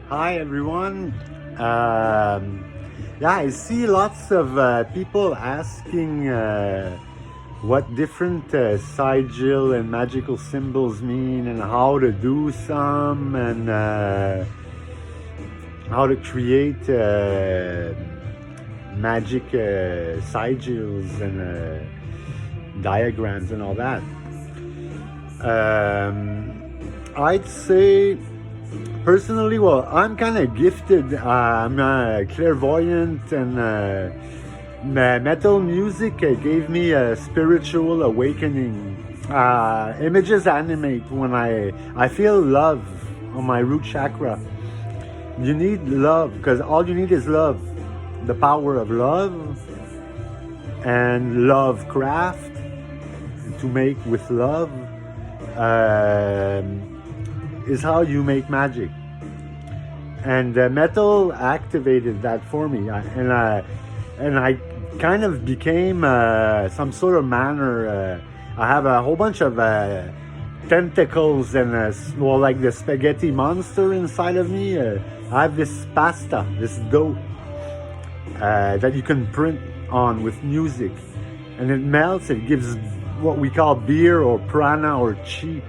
Hi everyone. Yeah, I see lots of people asking what different sigil and magical symbols mean, and how to do some, and how to create magic sigils and diagrams and all that. I'd say personally, well, I'm kind of gifted. I'm clairvoyant, and metal music gave me a spiritual awakening. Images animate when I feel love on my root chakra. You need love because all you need is love. The power of love and Lovecraft to make with love is how you make magic. And metal activated that for me, and I kind of became some sort of manner. I have a whole bunch of tentacles and well, like the spaghetti monster inside of me. I have this pasta, this dough that you can print on with music, and it melts. It gives what we call beer or prana or chi.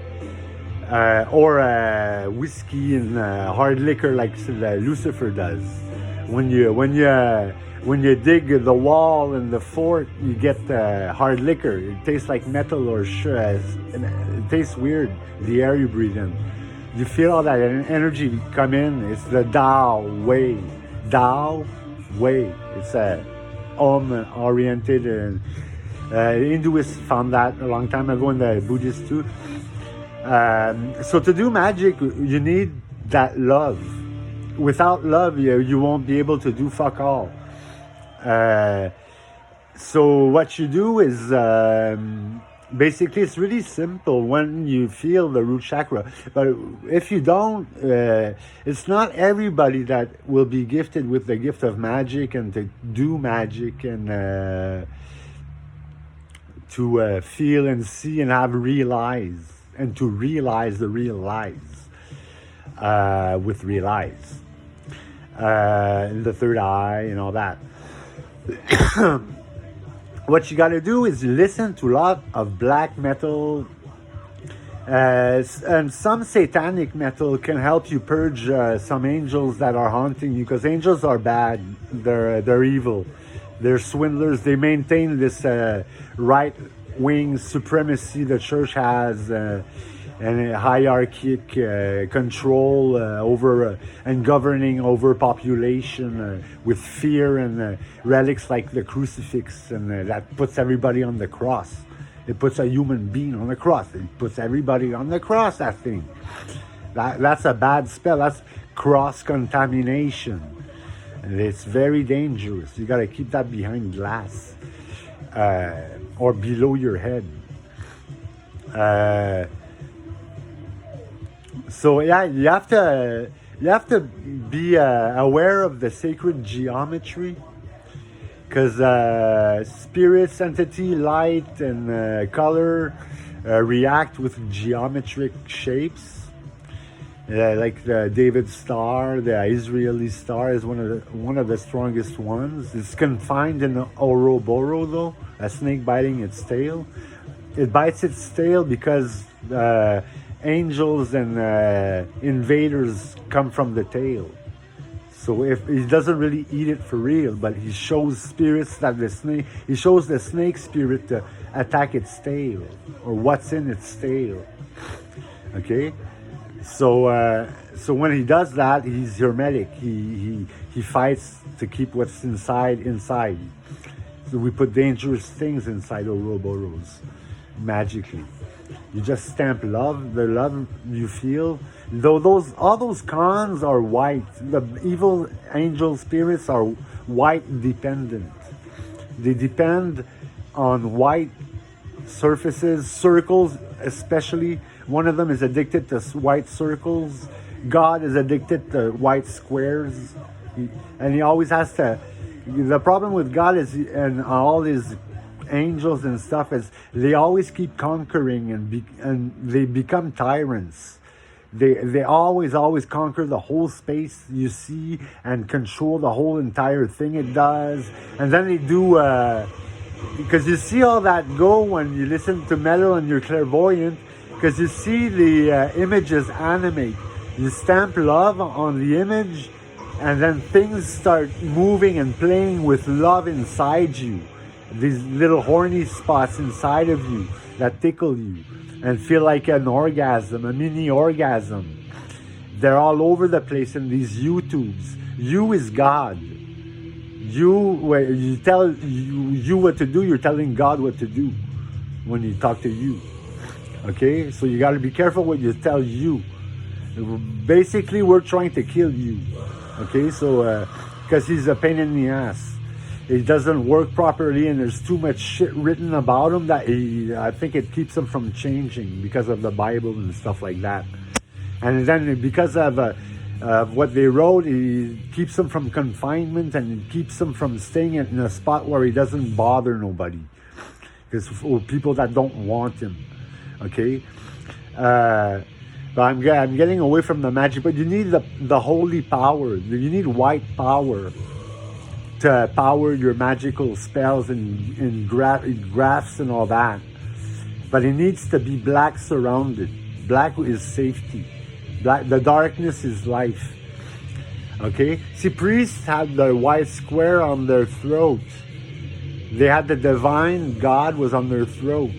Or whiskey and hard liquor like Lucifer does. When you dig the wall in the fort, you get hard liquor. It tastes like metal or it tastes weird. The air you breathe in, you feel all that energy come in. It's the Tao way. Tao way. It's oriented, and Hinduists found that a long time ago, and the Buddhists too. So to do magic, you need that love. Without love, you won't be able to do fuck all. So what you do is basically it's really simple when you feel the root chakra. But if you don't, it's not everybody that will be gifted with the gift of magic and to do magic and to feel and see and have realize. And to realize the real lies with real eyes, the third eye, and all that. What you got to do is listen to a lot of black metal, and some satanic metal can help you purge some angels that are haunting you. Because angels are bad; they're evil, they're swindlers. They maintain this right-wing supremacy the church has, and a hierarchic control over and governing over population with fear and relics like the crucifix, and that puts everybody on the cross. It puts a human being on the cross. It puts everybody on the cross, that thing. That's a bad spell. That's cross-contamination. And it's very dangerous. You got to keep that behind glass. Or below your head. So yeah, you have to be aware of the sacred geometry, because spirits, entity, light, and color react with geometric shapes. Like the David star, the Israeli star is one of the strongest ones. It's confined in the Ouroboros, though, a snake biting its tail. It bites its tail because angels and invaders come from the tail. So if he doesn't really eat it for real, but he shows spirits that he shows the snake spirit to attack its tail or what's in its tail. Okay. So when he does that, he's hermetic. He fights to keep what's inside. So we put dangerous things inside Ouroboros magically. You just stamp love, the love you feel. Though all those cons are white. The evil angel spirits are white dependent. They depend on white surfaces, circles especially. One of them is addicted to white circles. God is addicted to white squares. And he always has to... The problem with God is, and all his angels and stuff, is they always keep conquering and they become tyrants. They always conquer the whole space you see and control the whole entire thing it does. And then they do, because you see all that go when you listen to metal and you're clairvoyant, because you see the images animate. You stamp love on the image, and then things start moving and playing with love inside you. These little horny spots inside of you that tickle you and feel like an orgasm, a mini orgasm. They're all over the place in these YouTubes. You is God. You tell you what to do, you're telling God what to do when you talk to you. Okay? So you got to be careful what you tell you. Basically, we're trying to kill you. Okay? So, because he's a pain in the ass. It doesn't work properly, and there's too much shit written about him that I think it keeps him from changing because of the Bible and stuff like that. And then because of what they wrote, it keeps him from confinement, and it keeps him from staying in a spot where he doesn't bother nobody. Because for people that don't want him. Okay? But I'm getting away from the magic, but you need the holy power. You need white power to power your magical spells and graphs and all that. But it needs to be black surrounded. Black is safety. The darkness is life. Okay? See, priests had the white square on their throat. They had the divine God was on their throat.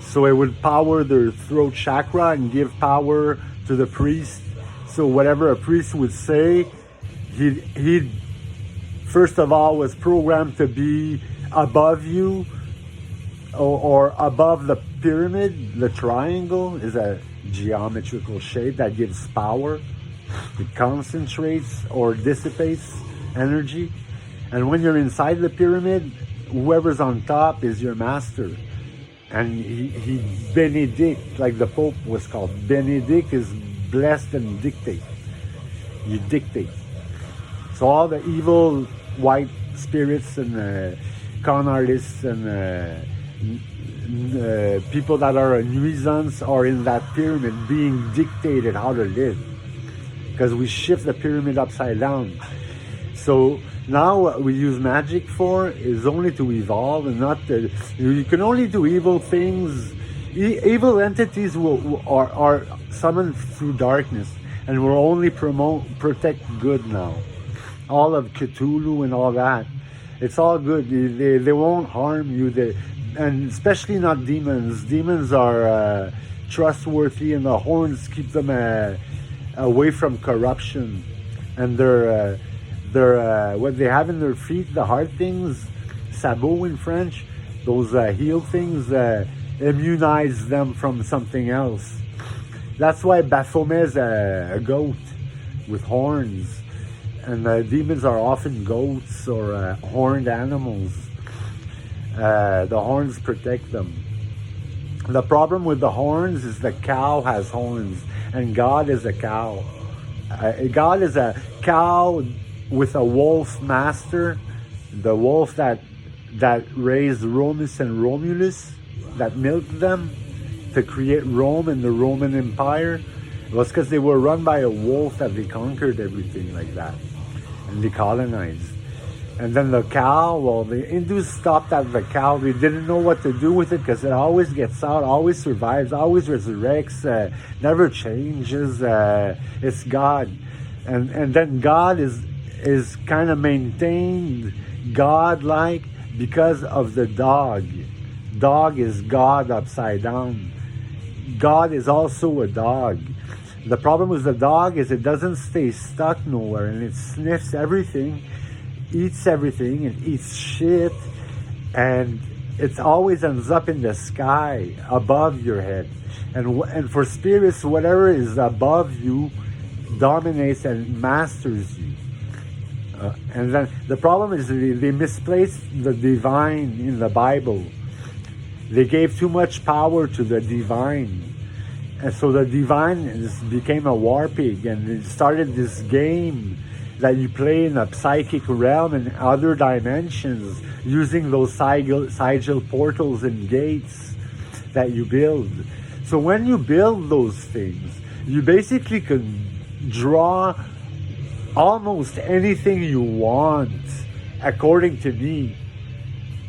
So it would power their throat chakra and give power to the priest. So whatever a priest would say, he'd first of all was programmed to be above you or above the pyramid. The triangle is a geometrical shape that gives power. It concentrates or dissipates energy. And when you're inside the pyramid, whoever's on top is your master. And he benedict, like the Pope was called. Benedict is blessed and dictate. You dictate. So all the evil white spirits and con artists and people that are a nuisance are in that pyramid being dictated how to live, because we shift the pyramid upside down. So now what we use magic for is only to evolve, and not to, you can only do evil things. Evil entities are summoned through darkness, and will only protect good now. All of Cthulhu and all that, it's all good. They won't harm you. And especially not demons. Demons are trustworthy, and the horns keep them away from corruption. And they're what they have in their feet, the hard things, sabot in French, those heel things, immunize them from something else. That's why Baphomet is a goat with horns. And demons are often goats or horned animals. The horns protect them. The problem with the horns is the cow has horns, and God is a cow. God is a cow with a wolf master, the wolf that raised Romulus and Romulus, that milked them to create Rome and the Roman Empire. It was because they were run by a wolf that they conquered everything like that. And they colonized. And then the cow, well, the Hindus stopped at the cow. They didn't know what to do with it because it always gets out, always survives, always resurrects, never changes. It's God. And then God is kind of maintained God-like because of the dog. Dog is God upside down. God is also a dog. The problem with the dog is it doesn't stay stuck nowhere, and it sniffs everything, eats everything, and eats shit, and it always ends up in the sky above your head. And for spirits, whatever is above you dominates and masters you. And then the problem is they misplaced the divine in the Bible. They gave too much power to the divine. And so the divine became a war pig, and it started this game that you play in a psychic realm and other dimensions using those sigil portals and gates that you build. So when you build those things, you basically can draw almost anything you want, according to me,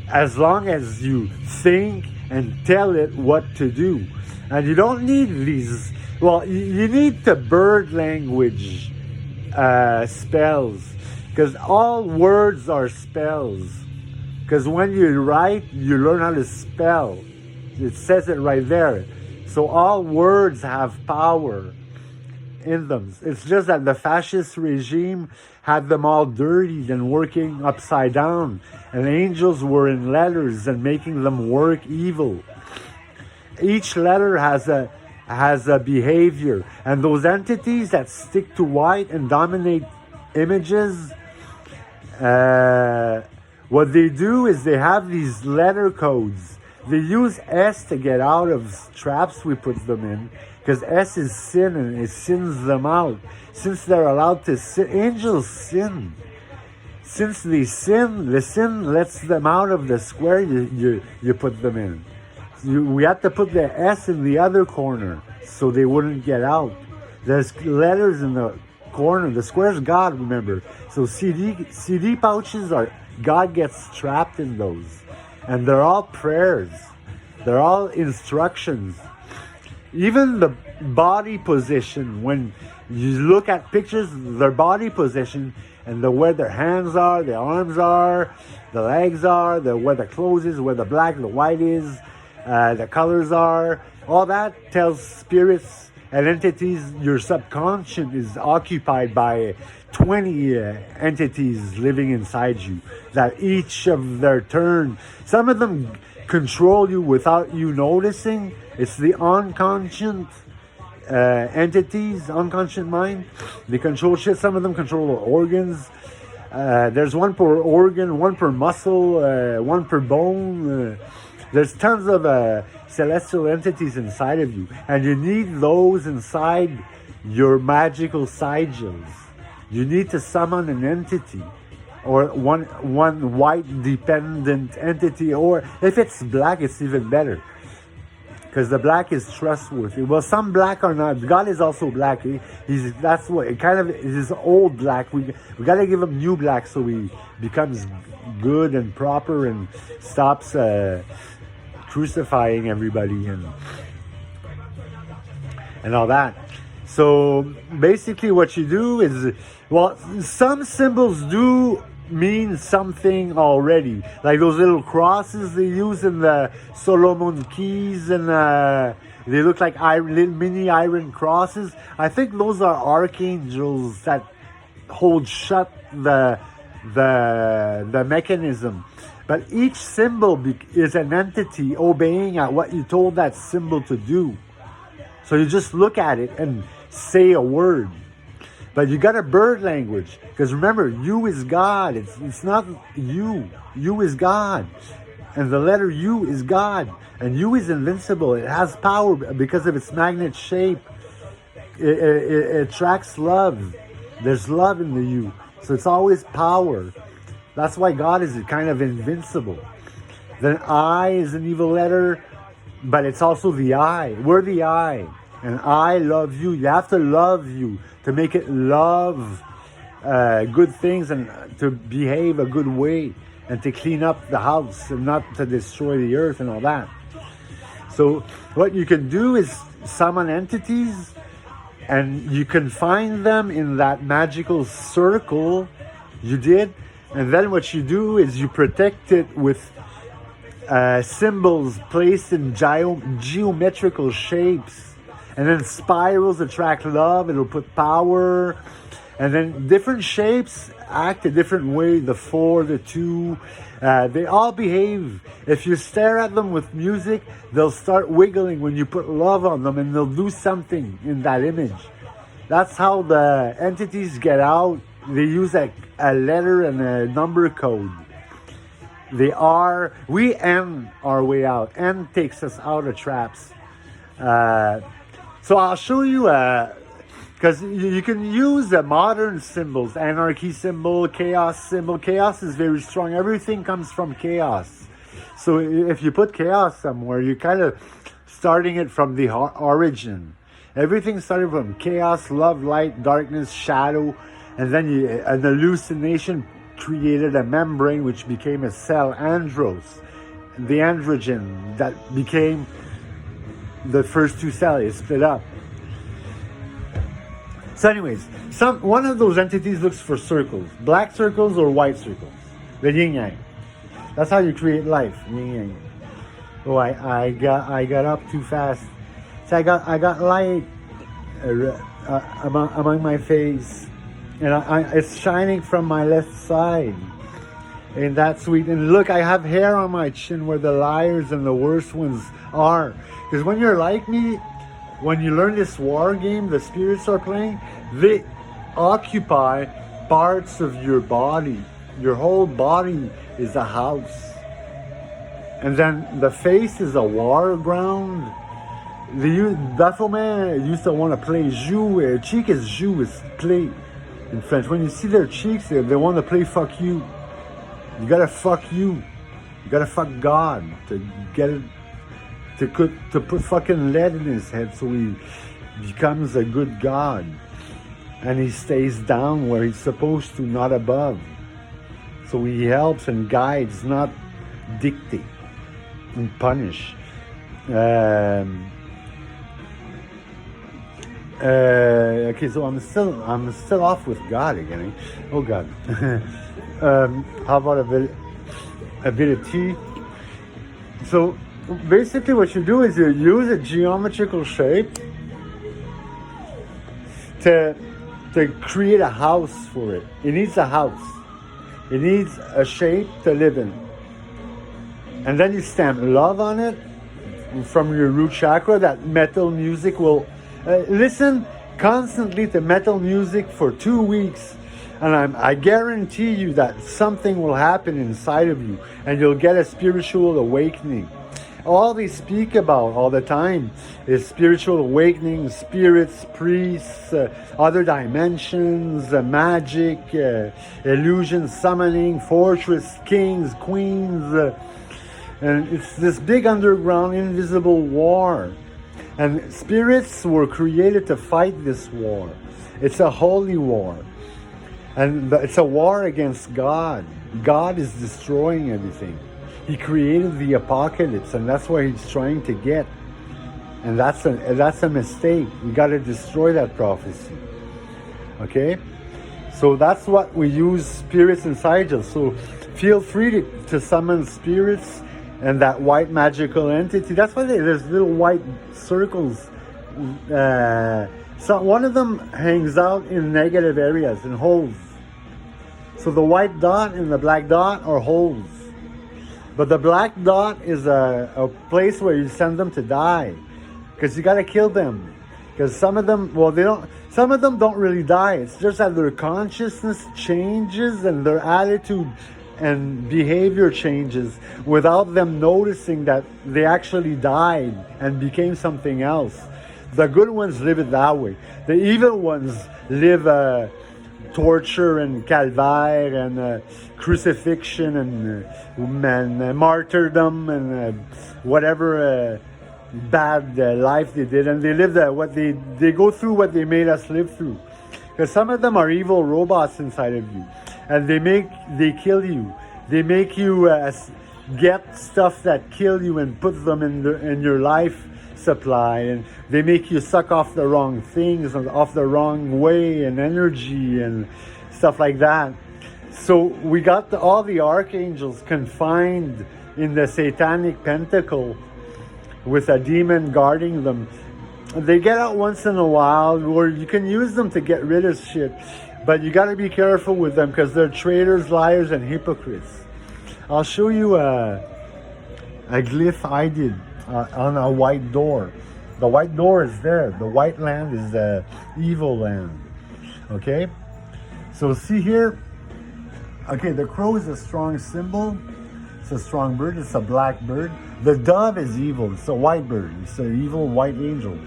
as long as you think and tell it what to do. And you don't need these, well, you need the bird language spells, because all words are spells. Because when you write, you learn how to spell. It says it right there. So all words have power in them. It's just that the fascist regime had them all dirtied and working upside down, and angels were in letters and making them work evil. Each letter has a behavior, and those entities that stick to white and dominate images, what they do is they have these letter codes. They use S to get out of traps we put them in, because S is sin and it sins them out. Since they're allowed to sin, angels sin. Since they sin, the sin lets them out of the square you put them in. We have to put the S in the other corner so they wouldn't get out. There's letters in the corner. The square's God, remember. So CD pouches are, God gets trapped in those. And they're all prayers. They're all instructions. Even the body position, when you look at pictures, their body position, and where their hands are, their arms are, the legs are, where the clothes is, where the black, the white is, the colors are, all that tells spirits and entities your subconscious is occupied by 20 entities living inside you, that each of their turn, some of them control you without you noticing. It's the unconscious entities, unconscious mind. They control shit. Some of them control organs. There's one per organ, one per muscle, one per bone. There's tons of celestial entities inside of you, and you need those inside your magical sigils. You need to summon an entity, or one white dependent entity, or if it's black, it's even better, because the black is trustworthy. Well, some black are not. God is also black. That's what it kind of is. Old black. We got to give him new black so he becomes good and proper and stops crucifying everybody and all that. So basically what you do is, well, some symbols do mean something already, like those little crosses they use in the Solomon keys, and they look like little mini iron crosses. I think those are archangels that hold shut the mechanism. But each symbol is an entity obeying at what you told that symbol to do. So you just look at it and say a word. But you got a bird language, because remember, you is God. It's not you. You is God. And the letter U is God. And U is invincible. It has power because of its magnet shape. It attracts love. There's love in the U. So it's always power. That's why God is kind of invincible. Then I is an evil letter, but it's also the I. We're the I. And I love you. You have to love you to make it love good things and to behave a good way and to clean up the house and not to destroy the earth and all that. So what you can do is summon entities, and you can find them in that magical circle you did. And then what you do is you protect it with symbols placed in geometrical shapes. And then spirals attract love. It'll put power. And then different shapes act a different way. The 4, the 2, they all behave. If you stare at them with music, they'll start wiggling when you put love on them, and they'll do something in that image. That's how the entities get out. They use a letter and a number code. We end our way out. End takes us out of traps. So I'll show you, because you can use the modern symbols, anarchy symbol, chaos symbol. Chaos is very strong. Everything comes from chaos. So if you put chaos somewhere, you're kind of starting it from the origin. Everything started from chaos, love, light, darkness, shadow, and then an hallucination created a membrane which became a cell, andros, the androgen that became the first two cells. It split up. So anyways, one of those entities looks for circles, black circles or white circles, the yin yang. That's how you create life, yin yang. Oh, I got up too fast. So I got light among my face, and it's shining from my left side. Ain't that sweet? And look, I have hair on my chin where the liars and the worst ones are. Because when you're like me, when you learn this war game the spirits are playing, they occupy parts of your body. Your whole body is a house. And then the face is a war ground. The Baphomet used to want to play joue. Cheek is joue, is play in French. When you see their cheeks, they want to play fuck you. You gotta fuck you. You gotta fuck God to get it, to put fucking lead in his head so he becomes a good God. And he stays down where he's supposed to, not above. So he helps and guides, not dictate and punish. Okay, so I'm still off with God again. Oh God. How about a bit of tea? So basically, what you do is you use a geometrical shape to create a house for it. It needs a house. It needs a shape to live in. And then you stamp love on it from your root chakra. That metal music will listen constantly to metal music for 2 weeks, and I guarantee you that something will happen inside of you, and you'll get a spiritual awakening. All they speak about all the time is spiritual awakening, spirits, priests, other dimensions, magic, illusion, summoning, fortress, kings, queens, and it's this big underground invisible war. And spirits were created to fight this war. It's a holy war. And it's a war against God. God is destroying everything. He created the apocalypse, and that's what he's trying to get. And that's a mistake. We got to destroy that prophecy. Okay? So that's what we use spirits inside us. So feel free to summon spirits and that white magical entity. That's why there's little white circles. So one of them hangs out in negative areas, in holes. So the white dot and the black dot are holes. But the black dot is a place where you send them to die. Because you got to kill them. Because some of them don't really die. It's just that their consciousness changes and their attitude and behavior changes without them noticing that they actually died and became something else. The good ones live it that way. The evil ones live torture and calvaire and crucifixion and martyrdom and whatever bad life they did, and they live they go through what they made us live through. Because some of them are evil robots inside of you, and they kill you. They make you get stuff that kill you and put them in your life supply, and they make you suck off the wrong things and off the wrong way and energy and stuff like that. So we got all the archangels confined in the satanic pentacle with a demon guarding them. They get out once in a while, or you can use them to get rid of shit, but you got to be careful with them because they're traitors, liars, and hypocrites. I'll show you a glyph I did on a white door. The white door is there. The white land is the evil land. Okay? So see here. Okay, the crow is a strong symbol. It's a strong bird. It's a black bird. The dove is evil. It's a white bird. It's an evil white angel.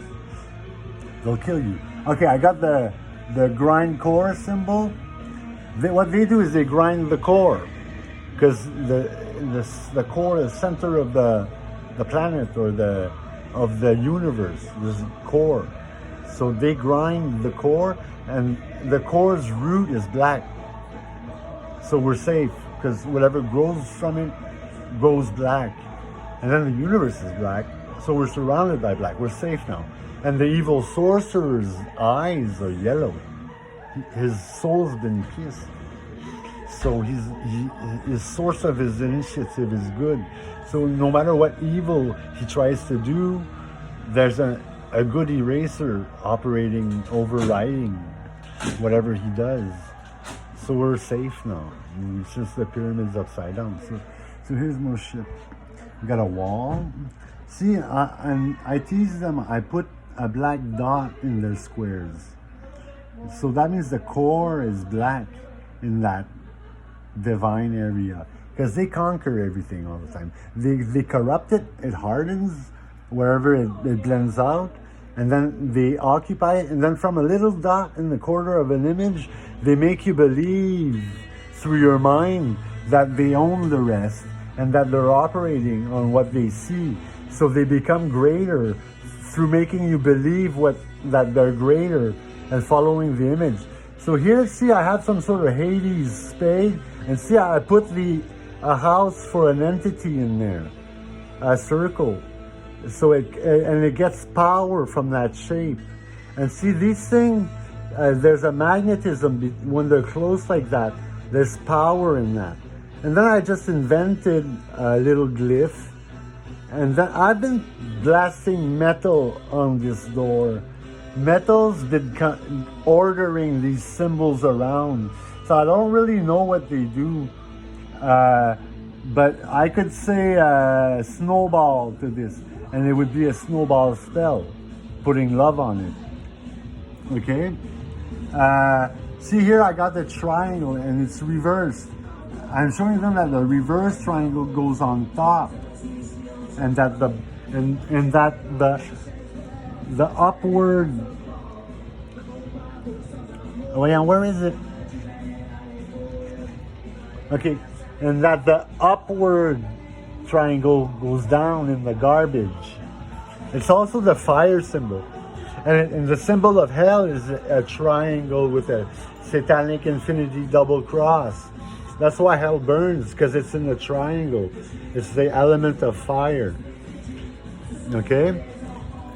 They'll kill you. Okay, I got the grind core symbol. What they do is they grind the core, because the core is center of the planet or of the universe. This core. So they grind the core, and the core's root is black. So we're safe, because whatever grows from it grows black. And then the universe is black, so we're surrounded by black. We're safe now. And the evil sorcerer's eyes are yellow. His soul's been pierced. So his source of his initiative is good. So no matter what evil he tries to do, there's a good eraser operating, overriding whatever he does. So we're safe now, since the pyramid's upside down. So here's more shit. We got a wall. See, and I tease them, I put a black dot in their squares. So that means the core is black in that divine area, because they conquer everything all the time. They corrupt it, it hardens wherever it blends out, and then they occupy it, and then from a little dot in the corner of an image, they make you believe through your mind that they own the rest and that they're operating on what they see. So they become greater through making you believe that they're greater and following the image. So here, see, I have some sort of Hades spade, and see, I put a house for an entity in there, a circle. So it gets power from that shape. And see, these things, there's a magnetism when they're close like that. There's power in that. And then I just invented a little glyph. And then I've been blasting metal on this door. Metal's been ordering these symbols around. So I don't really know what they do. But I could say snowball to this, and it would be a snowball spell, putting love on it. Okay? See here, I got the triangle, and it's reversed. I'm showing them that the reverse triangle goes on top, and that the upward. Oh yeah, where is it? Okay, and that the upward triangle goes down in the garbage. It's also the fire symbol. And the symbol of hell is a triangle with a satanic infinity double cross. That's why hell burns, because it's in the triangle. It's the element of fire. Okay?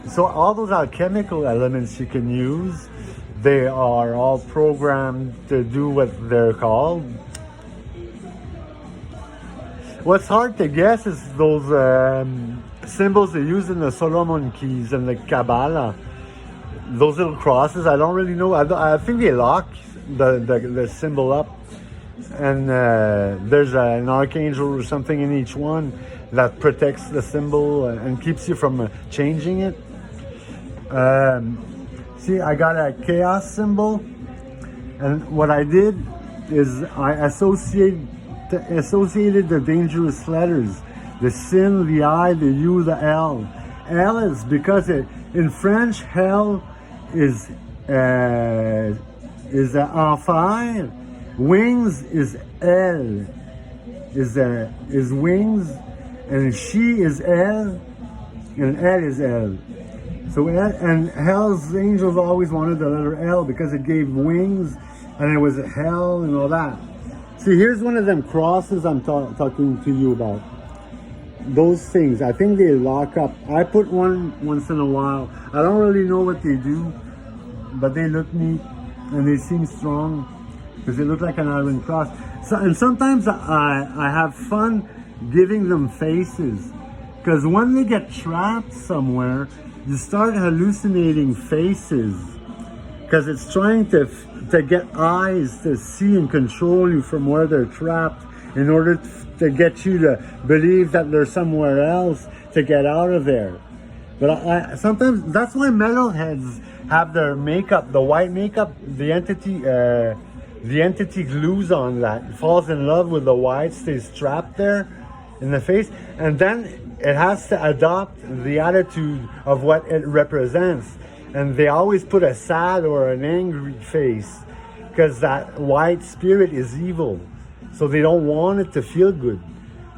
So all those alchemical elements you can use, they are all programmed to do what they're called. What's hard to guess is those symbols they use in the Solomon keys and the Kabbalah. Those little crosses, I don't really know. I think they lock the symbol up. And there's an archangel or something in each one that protects the symbol and keeps you from changing it. See, I got a chaos symbol. And what I did is I associated the dangerous letters. The sin, the I, the U, the L. L is because in French, hell is enfer. Wings is L, is wings, and she is L, and L is L. So and hell's angels always wanted the letter L because it gave wings, and it was hell and all that. See, here's one of them crosses I'm talking to you about. Those things, I think they lock up. I put one once in a while. I don't really know what they do, but they look neat and they seem strong because they look like an iron cross. So, and sometimes I have fun giving them faces, because when they get trapped somewhere, you start hallucinating faces, because it's trying to get eyes to see and control you from where they're trapped in order to get you to believe that they're somewhere else to get out of there. But sometimes that's why metalheads have their makeup, the white makeup, the entity glues on that, falls in love with the white, stays trapped there in the face, and then it has to adopt the attitude of what it represents. And they always put a sad or an angry face, because that white spirit is evil. So they don't want it to feel good.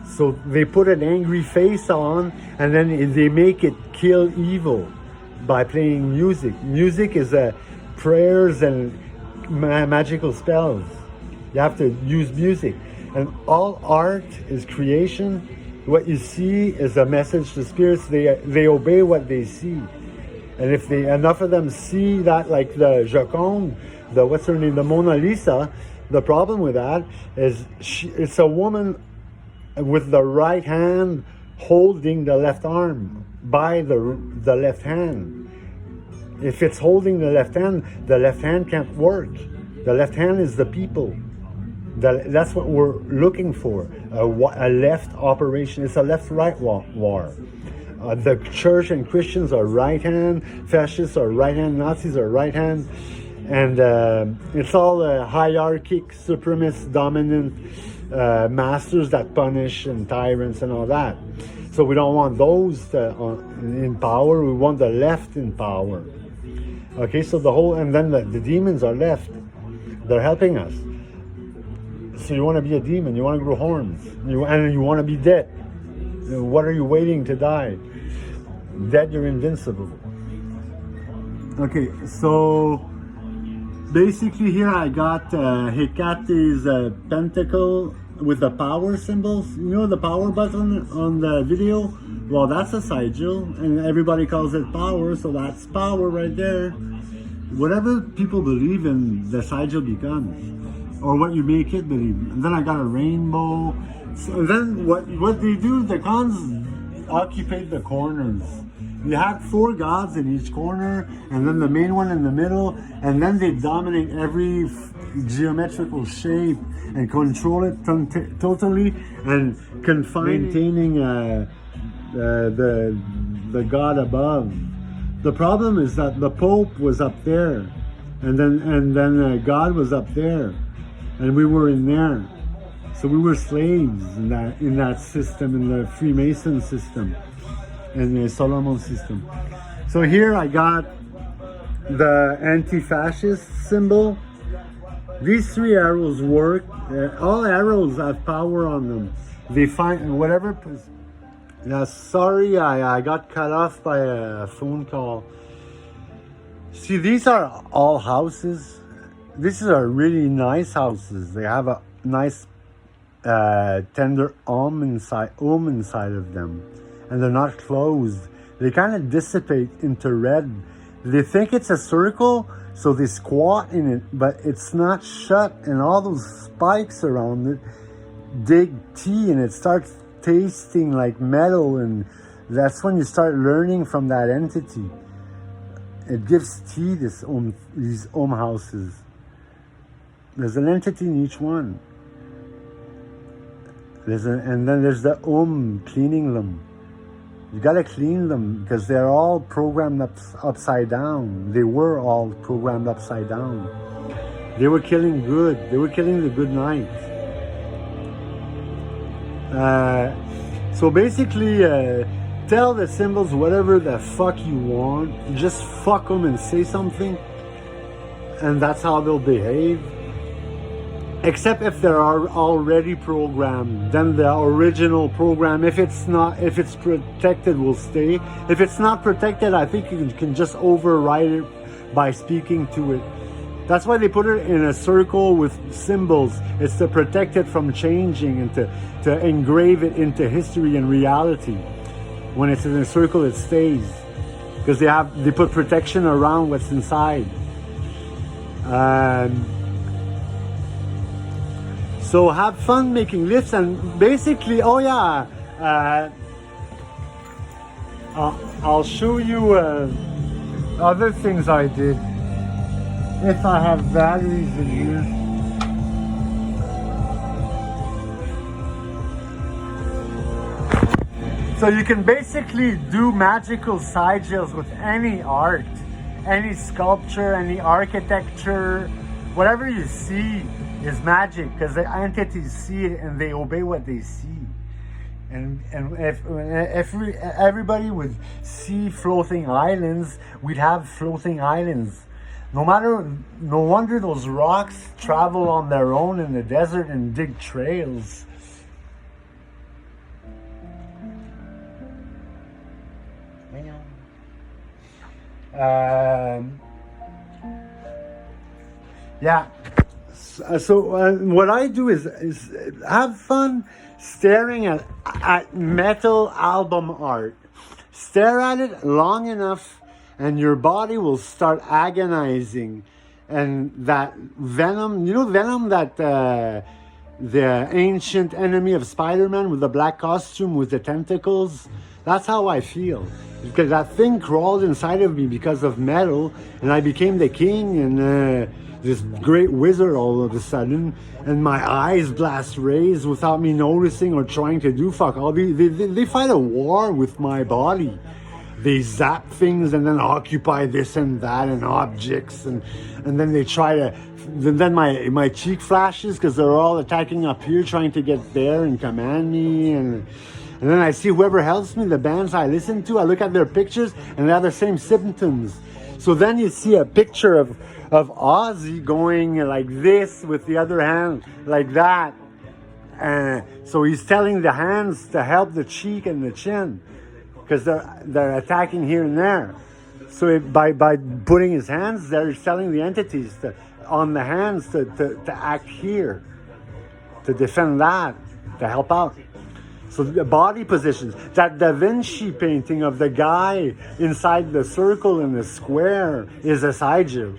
So they put an angry face on, and then they make it kill evil. by playing music. Music is prayers and magical spells. You have to use music. And all art is creation. What you see is a message to spirits. They obey what they see. And if enough of them see that, like the Joconde, what's her name, the Mona Lisa, the problem with that is it's a woman with the right hand holding the left arm by the left hand. If it's holding the left hand can't work. The left hand is the people. That's what we're looking for, a left operation. It's a left-right war. The church and Christians are right hand, fascists are right hand, Nazis are right hand, and it's all hierarchic, supremacist, dominant masters that punish and tyrants and all that. So we don't want those in power. We want the left in power. Okay, so and then the demons are left. They're helping us. So you want to be a demon, you want to grow horns, and you want to be dead. What are you waiting to die? Dead, you're invincible. Okay, so basically here I got Hecate's pentacle with the power symbols. You know the power button on the video? Well, that's a sigil, and everybody calls it power, so that's power right there. Whatever people believe in, the sigil becomes. Or what you make it believe. And then I got a rainbow. So then what they do, the cons occupy the corners. You have 4 gods in each corner, and then the main one in the middle, and then they dominate every geometrical shape and control it totally, and maintaining the god above. The problem is that the Pope was up there, and then God was up there. And we were in there. So we were slaves in that system, in the Freemason system, in the Solomon system. So here I got the anti-fascist symbol. These 3 arrows work. All arrows have power on them. They find whatever. Sorry, I got cut off by a phone call. See, these are all houses. These are really nice houses. They have a nice tender om inside of them, and they're not closed. They kind of dissipate into red. They think it's a circle, so they squat in it, but it's not shut, and all those spikes around it dig tea, and it starts tasting like metal, and that's when you start learning from that entity. It gives tea, these om houses. There's an entity in each one. And then there's the cleaning them. You gotta clean them because they're all programmed upside down. They were all programmed upside down. They were killing good. They were killing the good knights. So basically, tell the symbols whatever the fuck you want. Just fuck them and say something, and that's how they'll behave. Except if they are already programmed, then the original program, if it's protected, will stay. If it's not protected, I think you can just override it by speaking to it. That's why they put it in a circle with symbols. It's to protect it from changing and to engrave it into history and reality. When it's in a circle, it stays because they put protection around what's inside. So have fun making lifts, and basically, I'll show you other things I did. If I have batteries in here. So you can basically do magical sigils with any art, any sculpture, any architecture, whatever you see is magic because the entities see it and they obey what they see. And if everybody would see floating islands, we'd have floating islands. No wonder those rocks travel on their own in the desert and dig trails. Yeah. So what I do is have fun staring at metal album art. Stare at it long enough, and your body will start agonizing. And that Venom, you know, Venom, that the ancient enemy of Spider-Man with the black costume with the tentacles. That's how I feel. Because that thing crawled inside of me because of metal, and I became the king and this great wizard all of a sudden, and my eyes blast rays without me noticing or trying to do fuck all. They fight a war with my body. They zap things and then occupy this and that and objects, and then they try to. Then my cheek flashes because they're all attacking up here, trying to get there and command me, and then I see whoever helps me, the bands I listen to. I look at their pictures and they have the same symptoms. So then you see a picture of Ozzy going like this with the other hand like that. So he's telling the hands to help the cheek and the chin because they're attacking here and there. So by putting his hands there, he's telling the entities on the hands to act here, to defend that, to help out. So the body positions. That Da Vinci painting of the guy inside the circle in the square is a sigil.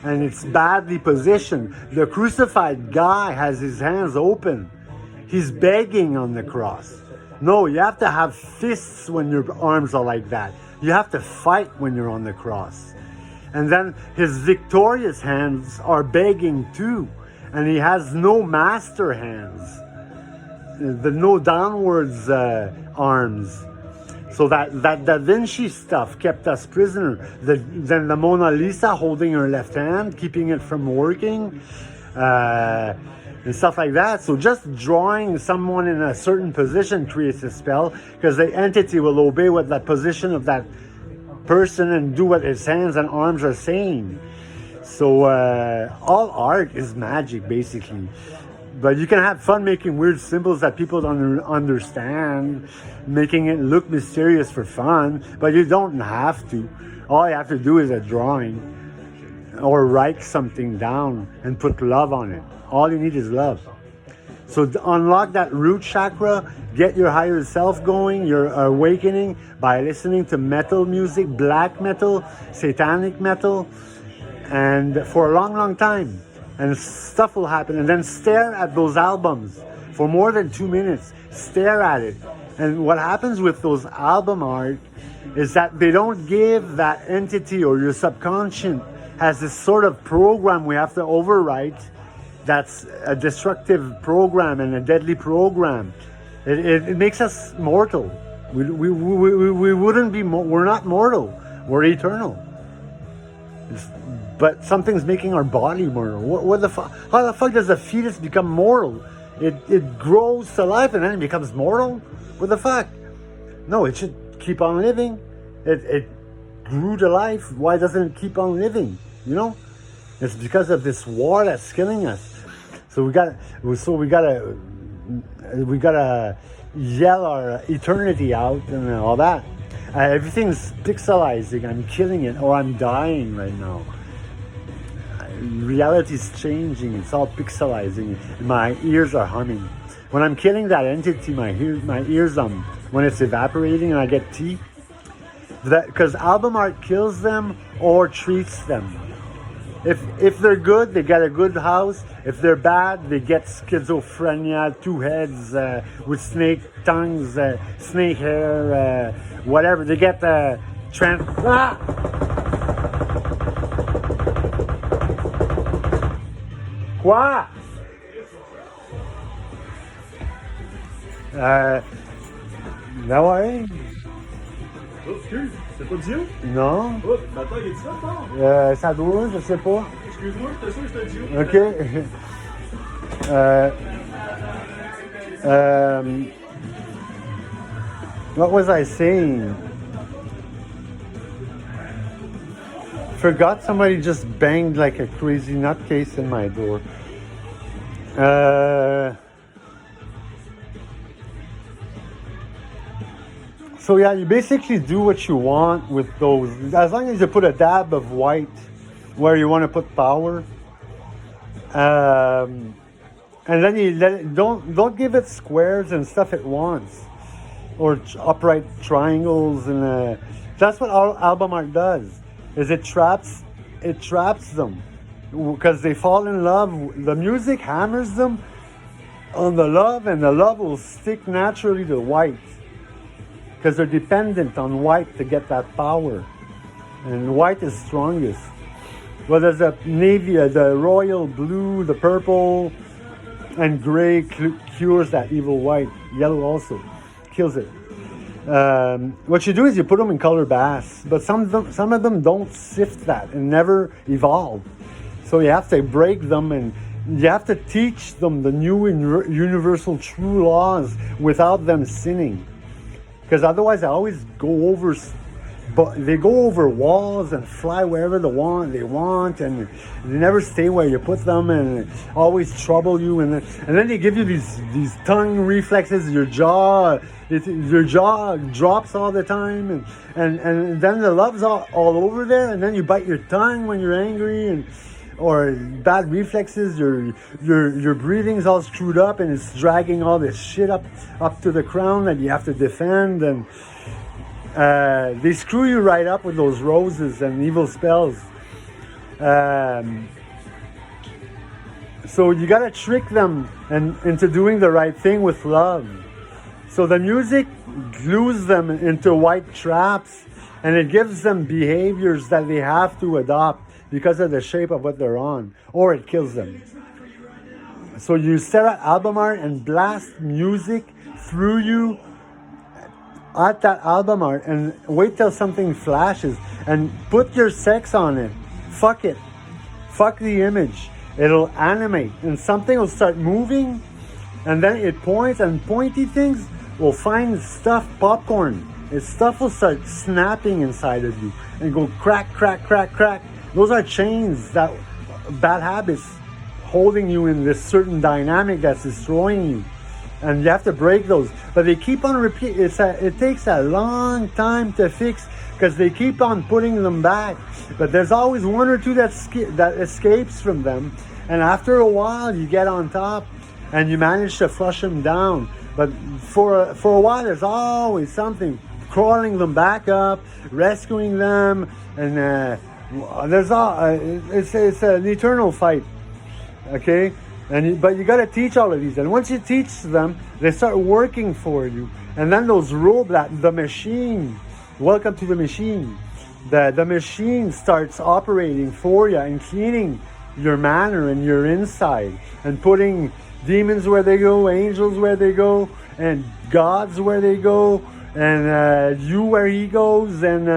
And it's badly positioned. The crucified guy has his hands open. He's begging on the cross. No, you have to have fists when your arms are like that. You have to fight when you're on the cross. And then his victorious hands are begging too. And he has no master hands. The no downwards arms. So that Da Vinci stuff kept us prisoner. Then the Mona Lisa holding her left hand, keeping it from working, and stuff like that. So just drawing someone in a certain position creates a spell, because the entity will obey what that position of that person and do what his hands and arms are saying. So all art is magic, basically. But you can have fun making weird symbols that people don't understand, making it look mysterious for fun, but you don't have to. All you have to do is a drawing or write something down and put love on it. All you need is love. So to unlock that root chakra, get your higher self going, your awakening by listening to metal music, black metal, satanic metal, and for a long, long time. And stuff will happen. And then stare at those albums for more than 2 minutes. Stare at it. And what happens with those album art is that they don't give that entity, or your subconscious has this sort of program we have to overwrite. That's a destructive program and a deadly program. It makes us mortal. We wouldn't be. We're not mortal. We're eternal. But something's making our body mortal. What the fuck? How the fuck does a fetus become mortal? It grows to life and then it becomes mortal? What the fuck? No, it should keep on living. It grew to life. Why doesn't it keep on living? You know? It's because of this war that's killing us. So we gotta yell our eternity out and all that. Everything's pixelizing. I'm killing it, or I'm dying right now. Reality's changing. It's all pixelizing. My ears are humming. When I'm killing that entity, my ears hum. When it's evaporating and I get tea, because album art kills them or treats them. If they're good, they get a good house. If they're bad, they get schizophrenia, 2 heads with snake tongues, snake hair, whatever. They get Quoi? Ben ouais. Oh, excuse, c'est pas Dio? Non. Oh, ben attends, il est ça, non? Ça doit, je sais pas. Excuse-moi, j'étais sûr que c'était Dio. Ok. What was I saying? Forgot somebody just banged like a crazy nutcase in my door. So yeah, you basically do what you want with those, as long as you put a dab of white where you want to put power. And then you let it, don't give it squares and stuff it wants, or upright triangles, and that's what album art does. Is it traps them because they fall in love. The music hammers them on the love, and the love will stick naturally to white because they're dependent on white to get that power, and white is strongest. Well, there's a navy, the royal blue, the purple, and gray cures that evil white. Yellow also kills it. What you do is you put them in color baths, but some of them don't sift that and never evolve. So you have to break them, and you have to teach them the new universal true laws without them sinning. Because otherwise, they always go over. But they go over walls and fly wherever they want, and they never stay where you put them, and always trouble you. And then they give you these tongue reflexes. Your jaw drops all the time, and then the love's all over there, and then you bite your tongue when you're angry, or bad reflexes. Your breathing's all screwed up, and it's dragging all this shit up to the crown that you have to defend. And they screw you right up with those roses and evil spells. So you gotta trick them into doing the right thing with love. So the music glues them into white traps, and it gives them behaviors that they have to adopt because of the shape of what they're on, or it kills them. So you set up album art and blast music through you at that album art, and wait till something flashes and put your sex on it. Fuck it. Fuck the image. It'll animate and something will start moving, and then it points, and pointy things will find stuff, popcorn. Stuff will start snapping inside of you and go crack, crack, crack, crack. Those are chains, that bad habits holding you in this certain dynamic that's destroying you. And you have to break those, but they keep on repeating. It takes a long time to fix because they keep on putting them back. But there's always one or two that escapes from them, and after a while, you get on top and you manage to flush them down. But for a while, there's always something crawling them back up, rescuing them, and it's an eternal fight. Okay. But you got to teach all of these, and once you teach them, they start working for you. And then those the machine, welcome to the machine. The machine starts operating for you and cleaning your manner and your inside, and putting demons where they go, angels where they go, and gods where they go, and you where he goes, and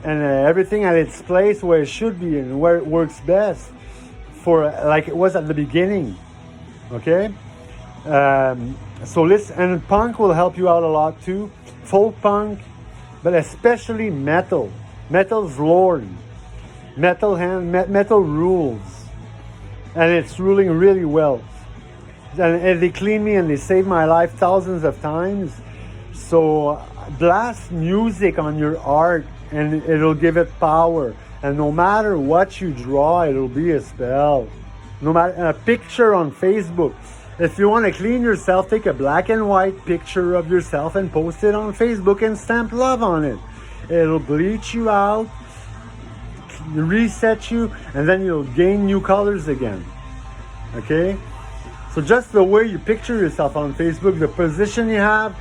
everything at its place where it should be and where it works best. For like it was at the beginning, okay? So listen, and punk will help you out a lot too. Folk punk, but especially metal. Metal's Lord. Metal rules, and it's ruling really well. And they clean me and they save my life thousands of times. So blast music on your art, and it'll give it power. And no matter what you draw, it'll be a spell. No matter a picture on Facebook. If you want to clean yourself, take a black and white picture of yourself and post it on Facebook and stamp love on it. It'll bleach you out, reset you, and then you'll gain new colors again. Okay? So just the way you picture yourself on Facebook, the position you have,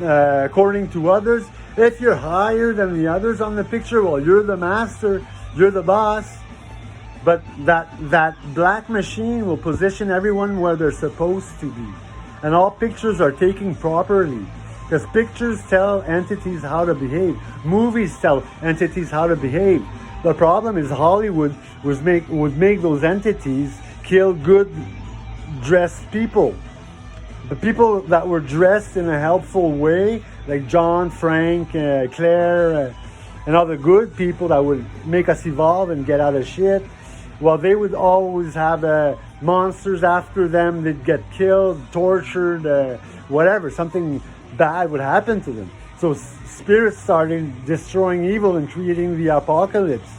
according to others. If you're higher than the others on the picture, well, you're the master, you're the boss. But that black machine will position everyone where they're supposed to be. And all pictures are taken properly. Because pictures tell entities how to behave. Movies tell entities how to behave. The problem is Hollywood would make those entities kill good dressed people. The people that were dressed in a helpful way, like John, Frank, Claire, and all the good people that would make us evolve and get out of shit, well, they would always have monsters after them. They'd get killed, tortured, whatever, something bad would happen to them. So spirits started destroying evil and creating the apocalypse.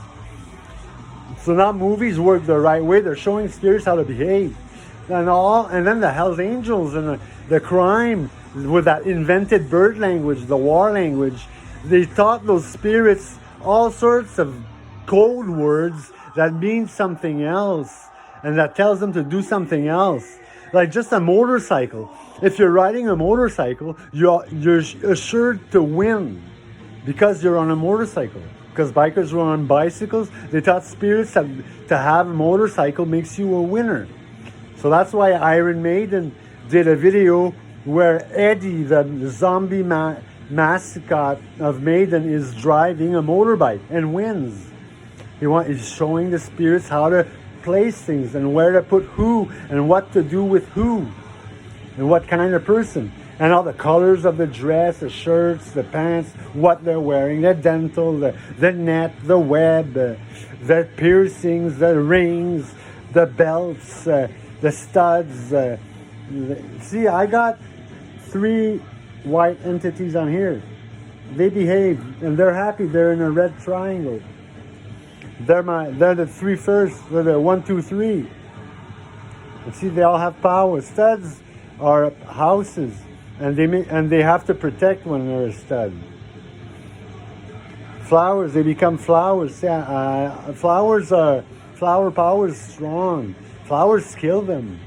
So now movies work the right way. They're showing spirits how to behave. And then the Hell's Angels and the crime with that invented bird language, the war language, they taught those spirits all sorts of code words that mean something else and that tells them to do something else. Like just a motorcycle. If you're riding a motorcycle, you're assured to win because you're on a motorcycle. Because bikers were on bicycles, they taught spirits that to have a motorcycle makes you a winner. So that's why Iron Maiden did a video where Eddie, the zombie mascot of Maiden, is driving a motorbike and wins. He's showing the spirits how to place things and where to put who and what to do with who and what kind of person. And all the colors of the dress, the shirts, the pants, what they're wearing, the dental, the net, the web, the piercings, the rings, the belts, the studs. See, I got 3 white entities on here. They behave and they're happy. They're in a red triangle. They're the 3 first. They're the 1, 2, 3. And see, they all have power. Studs are houses, and they have to protect when they're a stud. Flowers, they become flowers. Flower power is strong. Flowers kill them.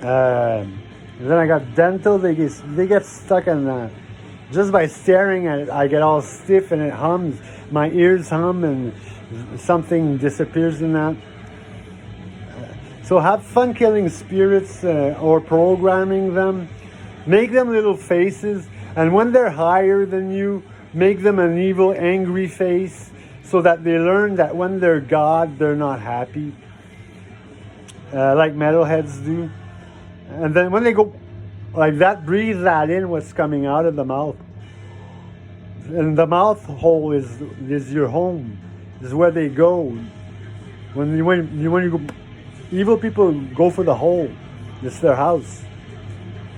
And then I got dental. They get stuck in that. Just by staring at it, I get all stiff and it hums. My ears hum and something disappears in that. So have fun killing spirits or programming them. Make them little faces, and when they're higher than you, make them an evil, angry face, so that they learn that when they're God, they're not happy, like metalheads do. And then when they go like that, breathe that in, what's coming out of the mouth. And the mouth hole is your home, is where they go. When you go, evil people go for the hole. It's their house.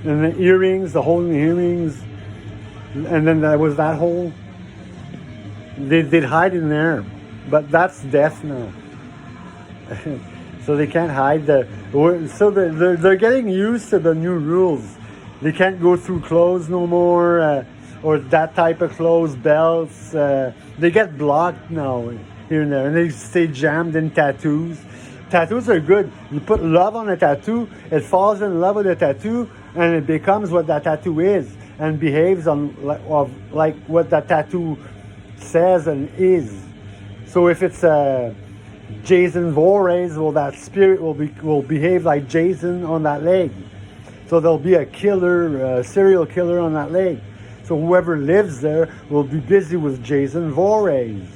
And the earrings, the hole in the earrings, and then there was that hole. They'd hide in there, but that's death now. So they can't hide there. So they're getting used to the new rules. They can't go through clothes no more, or that type of clothes, belts. They get blocked now here and there, and they stay jammed in tattoos. Tattoos are good. You put love on a tattoo, it falls in love with the tattoo, and it becomes what that tattoo is and behaves like what that tattoo says and is. So if it's Jason Voorhees, well, that spirit will behave like Jason on that leg. So there'll be a killer, serial killer on that leg. So whoever lives there will be busy with Jason Voorhees.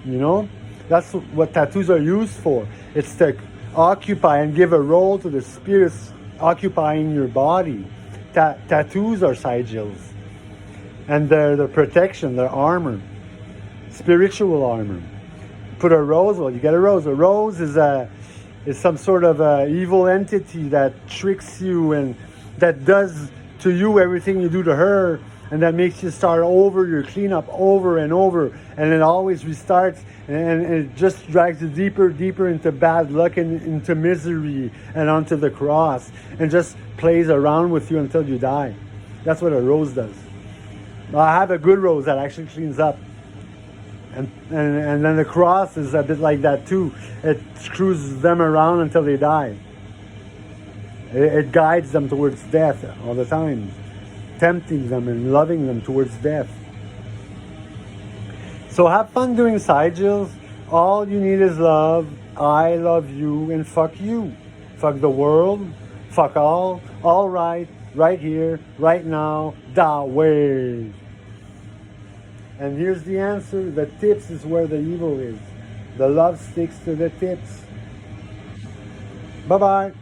You know, that's what tattoos are used for. It's to occupy and give a role to the spirits occupying your body. Tattoos are sigils, and they're the protection, they're armor, spiritual armor. Put a rose, well, you get a rose. A rose is some sort of evil entity that tricks you and that does to you everything you do to her, and that makes you start over your cleanup over and over, and it always restarts, and it just drags you deeper into bad luck and into misery and onto the cross, and just plays around with you until you die. That's what a rose does. I have a good rose that actually cleans up, and then the cross is a bit like that too. It screws them around until they die. It guides them towards death all the time, tempting them and loving them towards death. So have fun doing sigils. All you need is love. I love you and fuck you. Fuck the world. Fuck all. All right here, right now, that way. And here's the answer. The tips is where the evil is. The love sticks to the tips. Bye-bye.